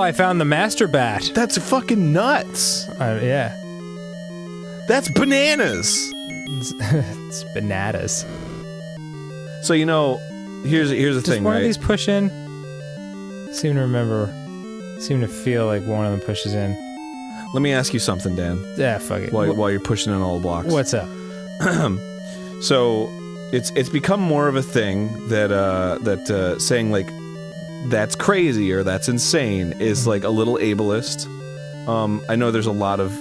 I found the master bat. That's fucking nuts. Yeah. That's bananas. It's bananas. So, you know, here's the Does thing, one right? of these push in? Seem to feel like one of them pushes in. Let me ask you something, Dan. Yeah, fuck it. While you're pushing in all the blocks. What's up? So, it's become more of a thing that saying like that's crazy or that's insane is like a little ableist. I know there's a lot of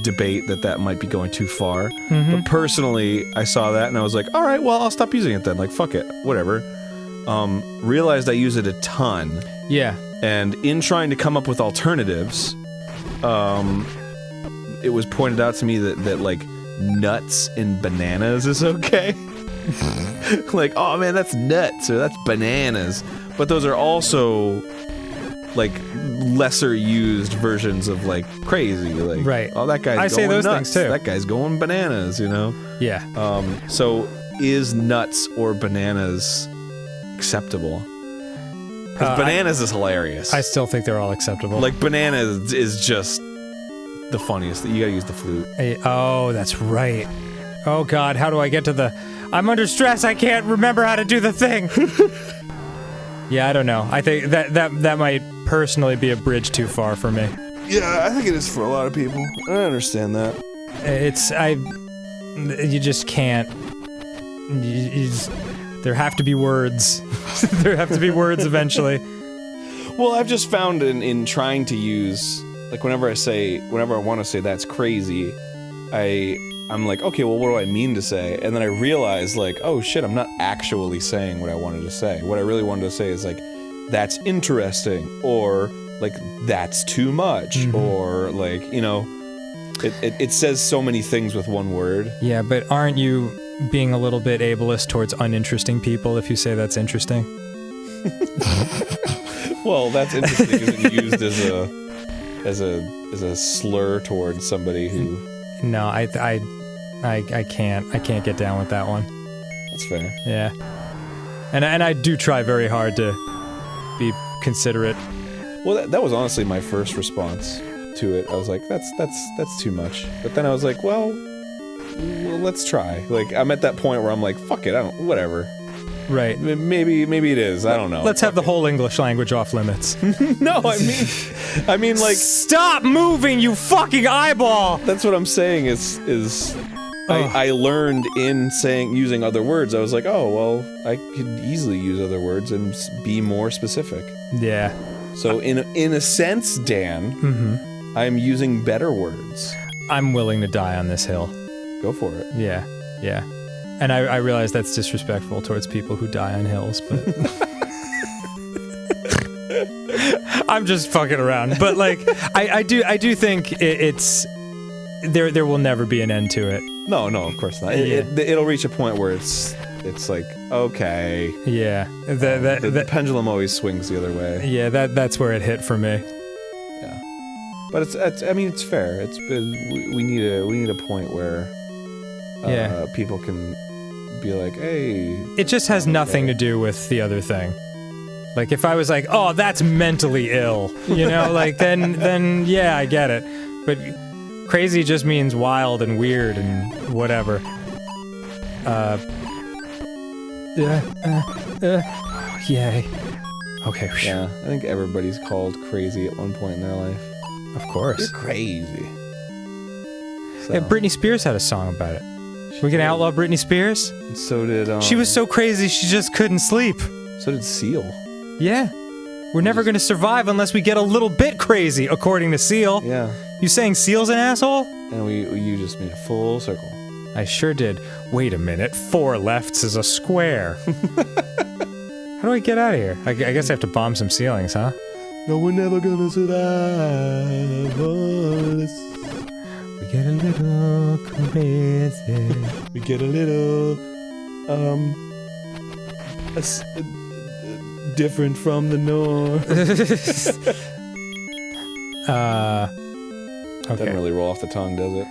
debate that might be going too far, but personally, I saw that and I was like, all right, well, I'll stop using it then. Like, fuck it, whatever. Realized I use it a ton. Yeah. And in trying to come up with alternatives, it was pointed out to me that like nuts and bananas is okay. Like, oh man, that's nuts or that's bananas. But those are also like lesser used versions of like crazy. Like, right. Oh, that guy's I going say those nuts. things too. That guy's going bananas, you know? Yeah. So is nuts or bananas acceptable? Because bananas is hilarious. I still think they're all acceptable. Like, bananas is just the funniest. You gotta use the flute. Oh, that's right. Oh god, how do I get to the... I'm under stress, I can't remember how to do the thing! Yeah, I don't know. I think that might personally be a bridge too far for me. Yeah, I think it is for a lot of people. I understand that. You just can't... there have to be words. There have to be words eventually. Well, I've just found in trying to use, like, whenever I want to say that's crazy, I'm like, okay, well, what do I mean to say? And then I realize, like, oh shit, I'm not actually saying what I wanted to say. What I really wanted to say is, like, that's interesting, or, like, that's too much, or, like, you know, it says so many things with one word. Yeah, but aren't you being a little bit ableist towards uninteresting people if you say that's interesting? Well, that's interesting isn't used as a slur towards somebody who... No, I can't get down with that one. That's fair. Yeah. And I do try very hard to be considerate. Well, that was honestly my first response to it. I was like, that's too much. But then I was like, well, let's try. Like, I'm at that point where I'm like, fuck it, whatever. Right. Maybe it is. I don't know. Let's have the whole English language off limits. No, I mean, like... Stop moving, you fucking eyeball! That's what I'm saying is I learned in using other words. I was like, oh, well, I could easily use other words and be more specific. Yeah. So in a sense, Dan, I'm using better words. I'm willing to die on this hill. Go for it. Yeah, yeah. And I realize that's disrespectful towards people who die on hills, but... I'm just fucking around, but like, I do think it's... There will never be an end to it. No, of course not. It'll reach a point where it's like, okay. Yeah. The pendulum always swings the other way. Yeah, that's where it hit for me. Yeah. But I mean, it's fair. We need a point where people can be like, hey... It just has nothing to do with the other thing. Like, if I was like, oh, that's mentally ill, you know, like, then yeah, I get it. But crazy just means wild and weird and whatever. Yay. Okay. Yeah, I think everybody's called crazy at one point in their life. Of course. You're crazy. So. Yeah, Britney Spears had a song about it. We can outlaw Britney Spears? And so did, She was so crazy she just couldn't sleep. So did Seal. Yeah. We're never gonna survive unless we get a little bit crazy, according to Seal. Yeah. You saying Seal's an asshole? And you just made a full circle. I sure did. Wait a minute, 4 lefts is a square. How do I get out of here? I guess I have to bomb some ceilings, huh? No, we're never gonna survive on this. We get a little crazy. We get a little, different from the norm. Okay. Doesn't really roll off the tongue, does it?